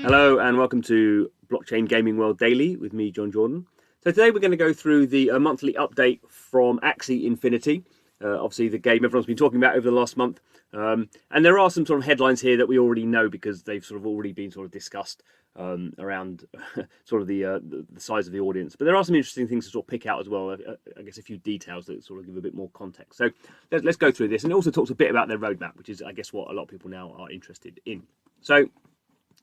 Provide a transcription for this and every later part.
Hello and welcome to Blockchain Gaming World Daily with me, John Jordan. So today we're going to go through the monthly update from Axie Infinity, obviously the game everyone's been talking about over the last month. And there are some sort of headlines here that we already know because they've sort of already been sort of discussed around sort of the size of the audience. But there are some interesting things to sort of pick out as well. I guess a few details that sort of give a bit more context. So let's go through this. And it also talks a bit about their roadmap, which is, I guess, what a lot of people now are interested in. So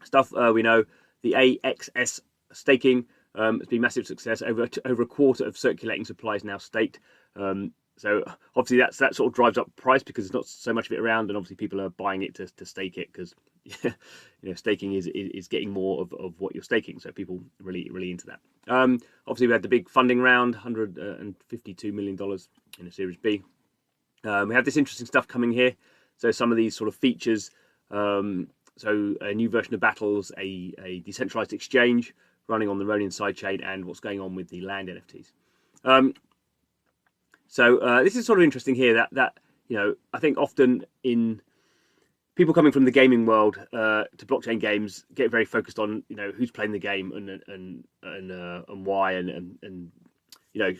stuff we know, the AXS staking has been massive success. Over a quarter of circulating supply is now staked. So obviously that sort of drives up price because there's not so much of it around, and obviously people are buying it to stake it because staking is getting more of what you're staking. So people really into that. Obviously we had the big funding round, $152 million in a Series B. We have this interesting stuff coming here. So some of these sort of features. So a new version of Battles, a decentralized exchange running on the Ronin sidechain, and what's going on with the land NFTs. So this is sort of interesting here that I think often in people coming from the gaming world to blockchain games get very focused on who's playing the game and why and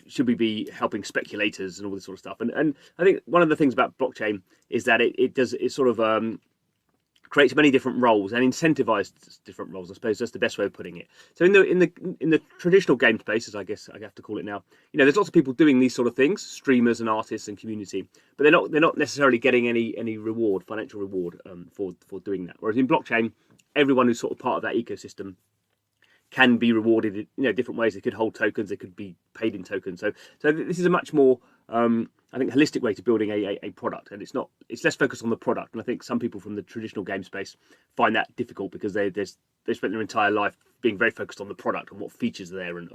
should we be helping speculators and all this sort of stuff. And I think one of the things about blockchain is that it sort of creates many different roles and incentivizes different roles. I suppose that's the best way of putting it. So in the traditional game space, as I guess I have to call it now, there's lots of people doing these sort of things, streamers and artists and community, but they're not necessarily getting any reward, financial reward for doing that. Whereas in blockchain, everyone who's sort of part of that ecosystem can be rewarded in different ways. They could hold tokens, they could be paid in tokens. So this is a much more I think holistic way to building a product, and it's less focused on the product. And I think some people from the traditional game space find that difficult because they spent their entire life being very focused on the product and what features are there and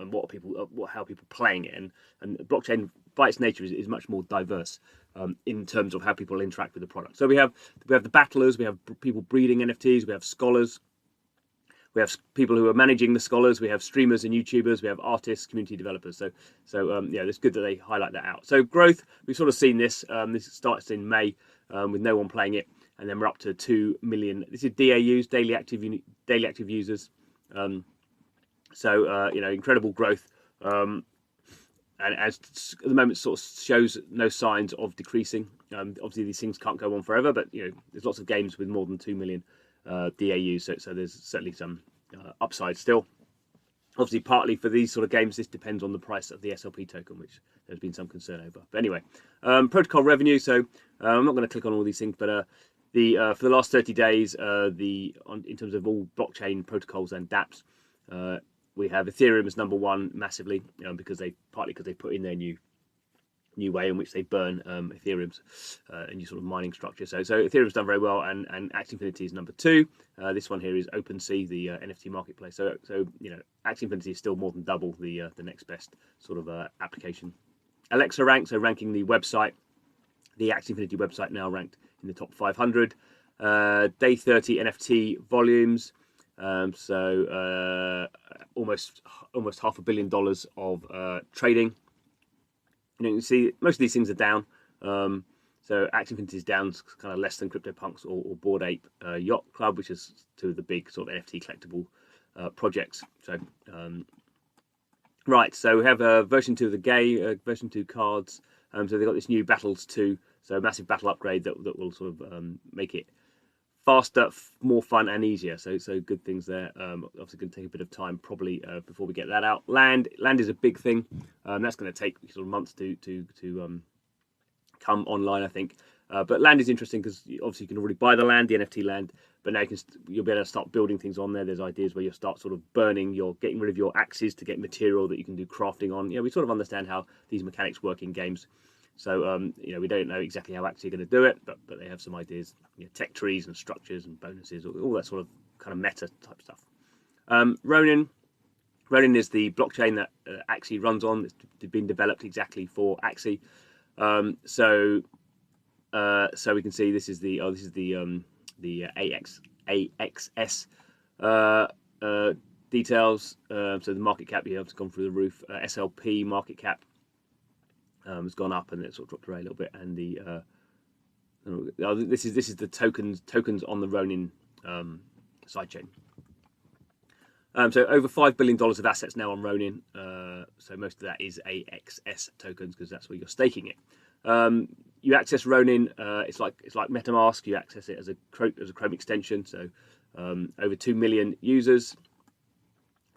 how people playing it. And blockchain by its nature is much more diverse in terms of how people interact with the product. So we have the battlers, we have people breeding NFTs, we have scholars. We have people who are managing the scholars. We have streamers and YouTubers. We have artists, community developers. So it's good that they highlight that out. So growth, we've sort of seen this. This starts in May with no one playing it, and then we're up to 2 million. This is DAUs, daily active users. Incredible growth. And as at the moment, sort of shows no signs of decreasing. Obviously, these things can't go on forever, but there's lots of games with more than 2 million. DAUs, so there's certainly some upside still. Obviously, partly for these sort of games, this depends on the price of the SLP token, which there's been some concern over. But anyway, protocol revenue. So I'm not going to click on all these things, but for the last 30 days, in terms of all blockchain protocols and DApps, we have Ethereum as number one massively because they put in their new way in which they burn Ethereum's new sort of mining structure. So Ethereum's done very well, and Axie Infinity is number two. This one here is OpenSea, the NFT marketplace. So Axie Infinity is still more than double the next best sort of application. Alexa rank, so ranking the website, the Axie Infinity website now ranked in the top 500. Day 30 NFT volumes. Almost $500 million of trading. You can see most of these things are down. So Axie Infinity is down kind of less than CryptoPunks or Bored Ape Yacht Club, which is two of the big sort of NFT collectible projects. So right, so we have version 2 of the game, version 2 cards. So they've got this new Battles 2, so a massive battle upgrade that will sort of make it faster, more fun and easier. So good things there. Obviously going to take a bit of time probably before we get that out. Land is a big thing. That's going to take sort of months to come online, I think. But land is interesting because obviously you can already buy the land, the NFT land, but now you'll be able to start building things on there. There's ideas where you'll start sort of getting rid of your axes to get material that you can do crafting on. We sort of understand how these mechanics work in games. So we don't know exactly how Axie are going to do it, but they have some ideas, tech trees and structures and bonuses, all that sort of kind of meta type stuff. Ronin is the blockchain that Axie runs on. It's been developed exactly for Axie. So we can see this is the AXS details. So the market cap, it's gone through the roof. SLP market cap has gone up, and it sort of dropped away a little bit. And this is the tokens on the Ronin sidechain. So over $5 billion of assets now on Ronin. So most of that is AXS tokens because that's where you're staking it. You access Ronin. It's like MetaMask. You access it as a Chrome extension. So over 2 million users,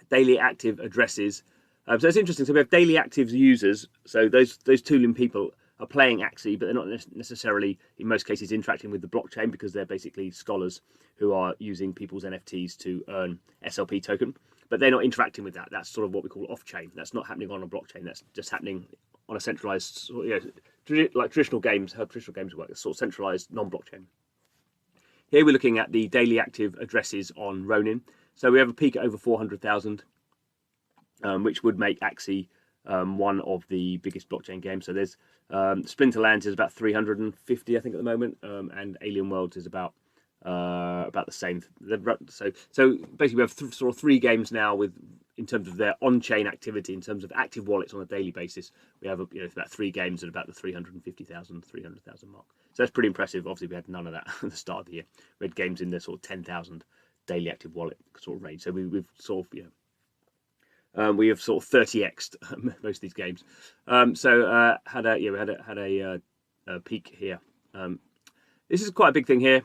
daily active addresses. So it's interesting. So we have daily active users. So those 2 million people are playing Axie, but they're not necessarily, in most cases, interacting with the blockchain because they're basically scholars who are using people's NFTs to earn SLP token. But they're not interacting with that. That's sort of what we call off-chain. That's not happening on a blockchain. That's just happening on a centralized, like traditional games, how traditional games work. It's sort of centralized, non-blockchain. Here we're looking at the daily active addresses on Ronin. So we have a peak at over 400,000, which would make Axie one of the biggest blockchain games. So there's Splinterlands is about 350, I think, at the moment, and Alien Worlds is about the same. So basically, we have sort of 3 games now with, in terms of their on-chain activity, in terms of active wallets on a daily basis. We have about 3 games at about the 350,000, 300,000 mark. So that's pretty impressive. Obviously, we had none of that at the start of the year. We had games in the sort of 10,000 daily active wallet sort of range. So we've sort of we have sort of 30x'd most of these games. So we had a peak here. This is quite a big thing here.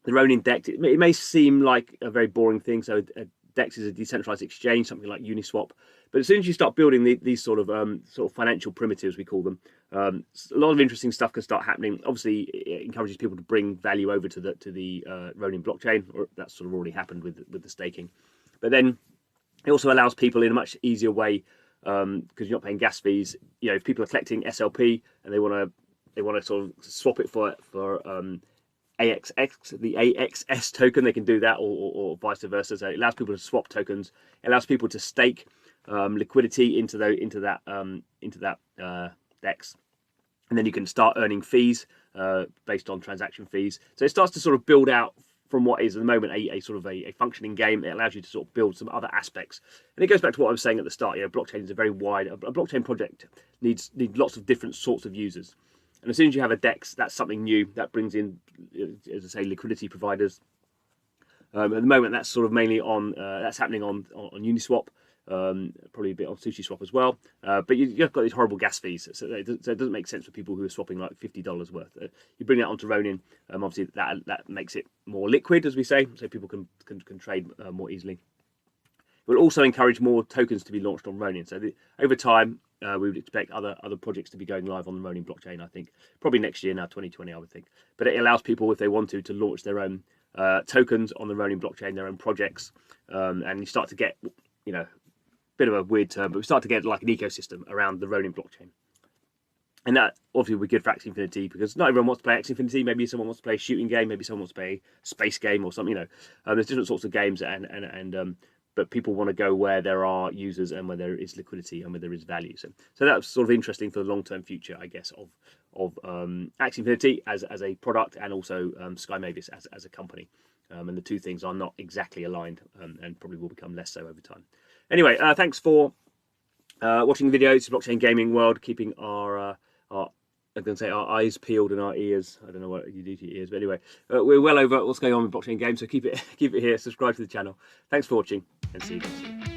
The Ronin DEX. It may seem like a very boring thing. So DEX is a decentralized exchange, something like Uniswap. But as soon as you start building these sort of financial primitives, we call them, a lot of interesting stuff can start happening. Obviously, it encourages people to bring value over to the Ronin blockchain, or that's sort of already happened with the staking. But then it also allows people in a much easier way, because you're not paying gas fees. If people are collecting SLP and they want to sort of swap it for AXX, the AXS token, they can do that, or vice versa. So it allows people to swap tokens. It allows people to stake liquidity into that DEX, and then you can start earning fees based on transaction fees. So it starts to sort of build out from what is at the moment a sort of a functioning game. It allows you to sort of build some other aspects, and it goes back to what I was saying at the start. Blockchain is a very wide. A blockchain project needs lots of different sorts of users. And as soon as you have a DEX, that's something new that brings in, as I say, liquidity providers. At the moment, that's sort of mainly that's happening on Uniswap, probably a bit on SushiSwap as well. But you've got these horrible gas fees, so it doesn't make sense for people who are swapping like $50 worth. You bring that onto Ronin, obviously that makes it more liquid, as we say, so people can trade more easily. It will also encourage more tokens to be launched on Ronin. So over time, we would expect other projects to be going live on the Ronin blockchain, I think. Probably next year now, 2020, I would think. But it allows people, if they want to launch their own tokens on the Ronin blockchain, their own projects. And you start to get, bit of a weird term, but we start to get like an ecosystem around the Ronin blockchain. And that obviously would be good for Axie Infinity, because not everyone wants to play Axie Infinity. Maybe someone wants to play a shooting game. Maybe someone wants to play a space game or something. There's different sorts of games, but people want to go where there are users and where there is liquidity and where there is value. So that's sort of interesting for the long-term future, I guess, of Axie Infinity as a product, and also Sky Mavis as a company. And the two things are not exactly aligned, and probably will become less so over time. Anyway, thanks for watching the videos. Blockchain gaming world, keeping our I'm going to say our eyes peeled and our ears. I don't know what you do to your ears, but anyway, we're well over what's going on with blockchain games. So keep it here. Subscribe to the channel. Thanks for watching, and see you guys soon.